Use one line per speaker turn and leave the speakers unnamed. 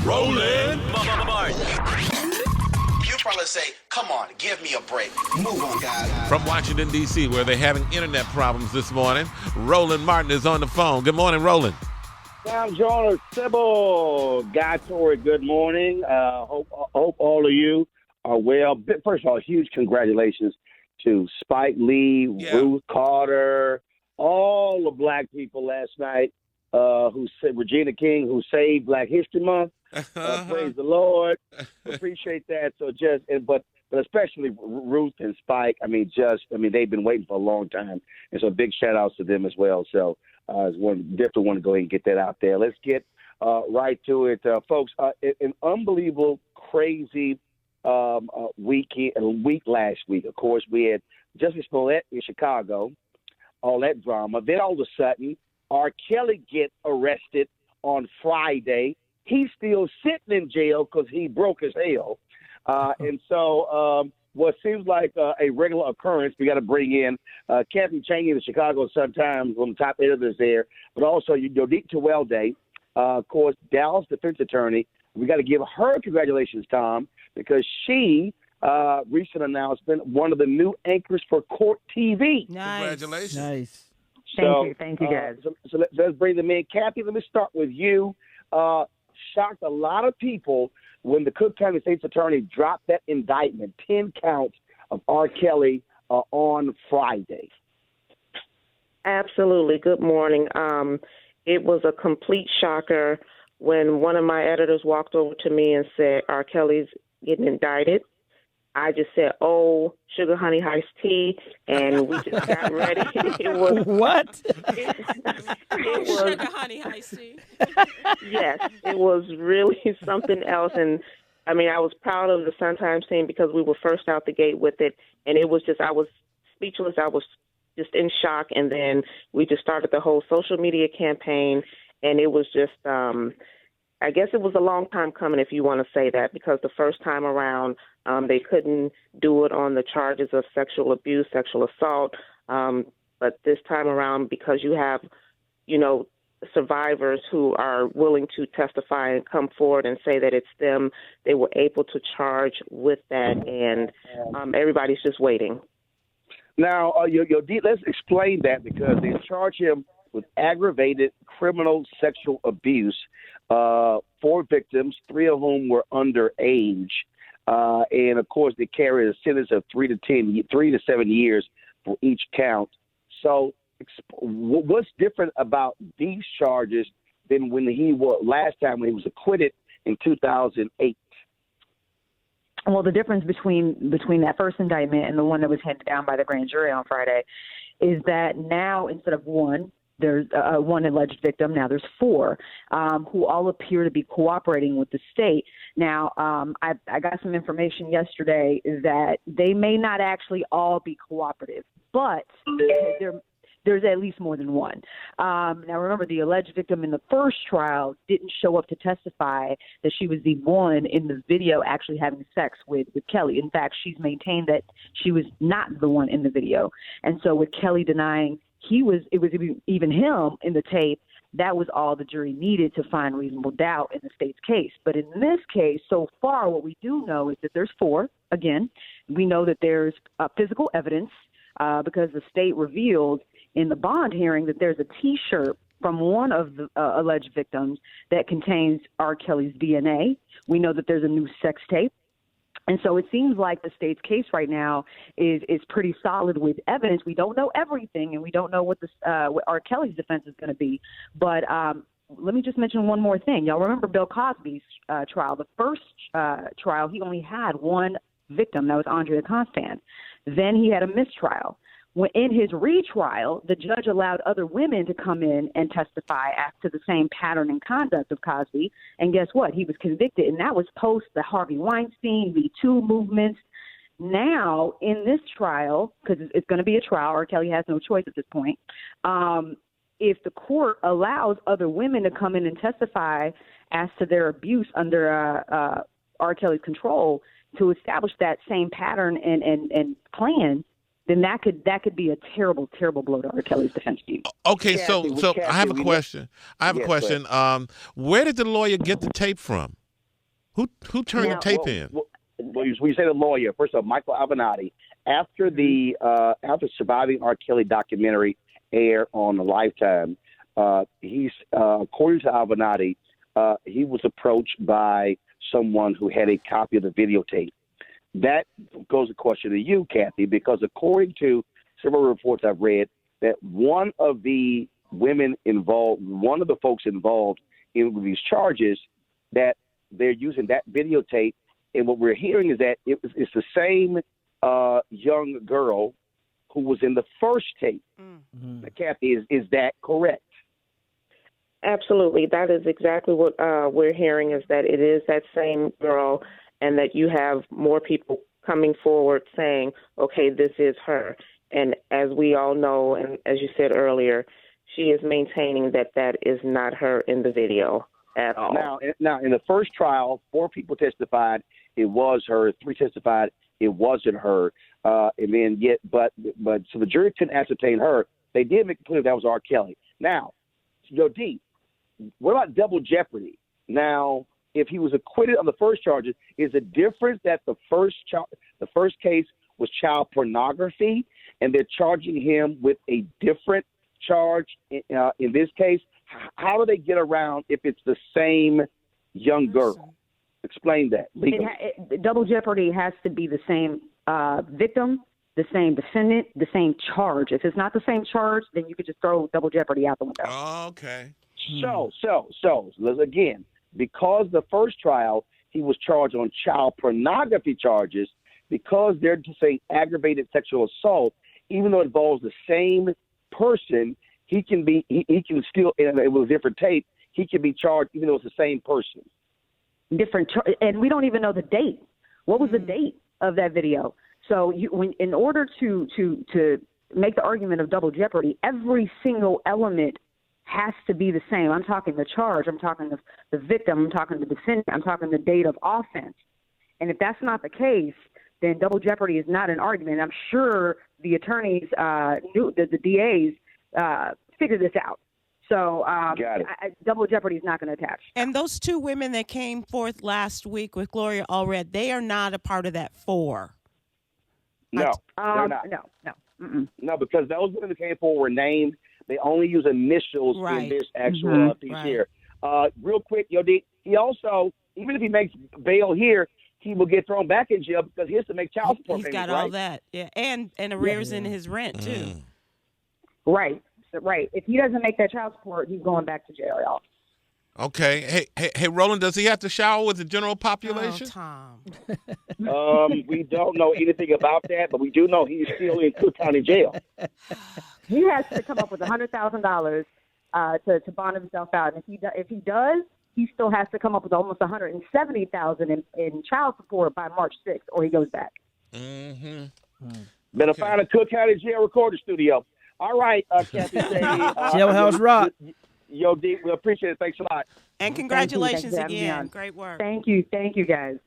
Roland Martin.
You probably say, come on, give me a break. Move on, guys.
From Washington, D.C., where they're having internet problems this morning, Roland Martin is on the phone. Good morning, Roland.
I'm John Sybil. Guy Torrey, good morning. Hope all of you are well. First of all, huge congratulations to Spike Lee, Ruth Carter, all the black people last night who said Regina King, who saved Black History Month. Praise the Lord. Appreciate that. But especially Ruth and Spike. They've been waiting for a long time, and so big shout outs to them as well. So definitely want to go ahead and get that out there. Let's get right to it, folks. An unbelievable, crazy week last week. Of course, we had Justice Smollett in Chicago, all that drama. Then all of a sudden, R. Kelly get arrested on Friday. He's still sitting in jail because he broke his hell. And so what seems like a regular occurrence, we got to bring in Kathy Chaney of the Chicago Sun-Times, one of the top editors there, but also Yodit Tewelde, of course, Dallas defense attorney. We got to give her congratulations, Tom, because she, recent announcement, one of the new anchors for Court TV.
Nice.
Congratulations.
Nice.
Thank you, guys.
So let's bring them in. Kathy, let me start with you. Shocked a lot of people when the Cook County State's Attorney dropped that indictment, 10 counts of R. Kelly on Friday.
Absolutely. Good morning. It was a complete shocker when one of my editors walked over to me and said, R. Kelly's getting indicted. I just said, oh, sugar, honey, iced tea, and we just got ready. It was
what?
It was
sugar, honey, iced tea.
Yes, it was really something else. And, I was proud of the Sun-Times team because we were first out the gate with it. And it was just, I was speechless. I was just in shock. And then we just started the whole social media campaign. And it was just, I guess it was a long time coming, if you want to say that, because the first time around, they couldn't do it on the charges of sexual abuse, sexual assault. But this time around, because you have, survivors who are willing to testify and come forward and say that it's them, they were able to charge with that. And everybody's just waiting.
Now, let's explain that, because they charge him with aggravated criminal sexual abuse, 4 victims, 3 of whom were underage. And, of course, they carry a sentence of 3 to 7 years for each count. So what's different about these charges than when last time when he was acquitted in 2008?
Well, the difference between that first indictment and the one that was handed down by the grand jury on Friday is that now instead of one, there's one alleged victim. Now there's 4 who all appear to be cooperating with the state. Now, I got some information yesterday that they may not actually all be cooperative, but there's at least more than one. Now, remember, the alleged victim in the first trial didn't show up to testify that she was the one in the video actually having sex with Kelly. In fact, she's maintained that she was not the one in the video. And so with Kelly denying it was even him in the tape, that was all the jury needed to find reasonable doubt in the state's case. But in this case, so far, what we do know is that there's 4. Again, we know that there's physical evidence because the state revealed in the bond hearing that there's a T-shirt from one of the alleged victims that contains R. Kelly's DNA. We know that there's a new sex tape. And so it seems like the state's case right now is pretty solid with evidence. We don't know everything, and we don't know what R. Kelly's defense is going to be. But let me just mention one more thing. Y'all remember Bill Cosby's trial? The first trial, he only had one victim. That was Andrea Constant. Then he had a mistrial. When in his retrial, the judge allowed other women to come in and testify as to the same pattern and conduct of Cosby. And guess what? He was convicted, and that was post the Harvey Weinstein, Me Too movements. Now, in this trial, because it's going to be a trial, R. Kelly has no choice at this point, if the court allows other women to come in and testify as to their abuse under R. Kelly's control to establish that same pattern and plan, then that could be a terrible, terrible blow to R. Kelly's defense team.
Okay, so I have a question. Where did the lawyer get the tape from? Who turned the tape in?
Well, you say the lawyer. First of all, Michael Avenatti. After after Surviving R. Kelly documentary aired on Lifetime, he's according to Avenatti, he was approached by someone who had a copy of the videotape. That goes a question to you, Kathy, because according to several reports I've read, that one of the women involved, one of the folks involved in these charges, that they're using that videotape. And what we're hearing is that it's the same young girl who was in the first tape. Mm-hmm. Kathy, is that correct?
Absolutely. That is exactly what we're hearing, is that it is that same girl, and that you have more people coming forward saying, okay, this is her. And as we all know, and as you said earlier, she is maintaining that that is not her in the video at all.
Now, in the first trial, 4 people testified it was her. 3 testified it wasn't her. And then but so the jury couldn't ascertain her. They did make it clear that was R. Kelly. Now, D, what about double jeopardy? Now, if he was acquitted on the first charges, is the difference that the first case was child pornography, and they're charging him with a different charge in this case? How do they get around if it's the same young girl? Explain that.
Double jeopardy has to be the same victim, the same defendant, the same charge. If it's not the same charge, then you could just throw double jeopardy out the window.
Oh, okay.
So, again, because the first trial, he was charged on child pornography charges, because they're just saying aggravated sexual assault, even though it involves the same person, he can still, and it was a different tape, he can be charged even though it's the same person.
And we don't even know the date. What was the date of that video? So in order to make the argument of double jeopardy, every single element has to be the same. I'm talking the charge, I'm talking the victim, I'm talking the defendant, I'm talking the date of offense. And if that's not the case, then double jeopardy is not an argument. I'm sure the attorneys, the DAs, figured this out. So double jeopardy is not going to attach.
And those 2 women that came forth last week with Gloria Allred, they are not a part of that 4.
No, they're not.
No.
Mm-mm. No, because those women that came forward were named. They only use initials in this actual piece here. Real quick, he also, even if he makes bail here, he will get thrown back in jail because he has to make child support payments.
He's got all that, yeah, and arrears in his rent too.
Right. If he doesn't make that child support, he's going back to jail, y'all.
Okay. Hey, Roland, does he have to shower with the general population?
Oh,
Tom. We don't know anything about that, but we do know he's still in Cook County Jail.
He has to come up with $100,000 to bond himself out, and if he does, he still has to come up with almost $170,000 in child support by March 6th, or he goes back.
Mm-hmm.
Better find a Cook County Jail recorder studio. All right, Kathy Chaney.
Jailhouse Rock.
D, we appreciate it. Thanks a lot.
And congratulations again. Great work.
Thank you, guys.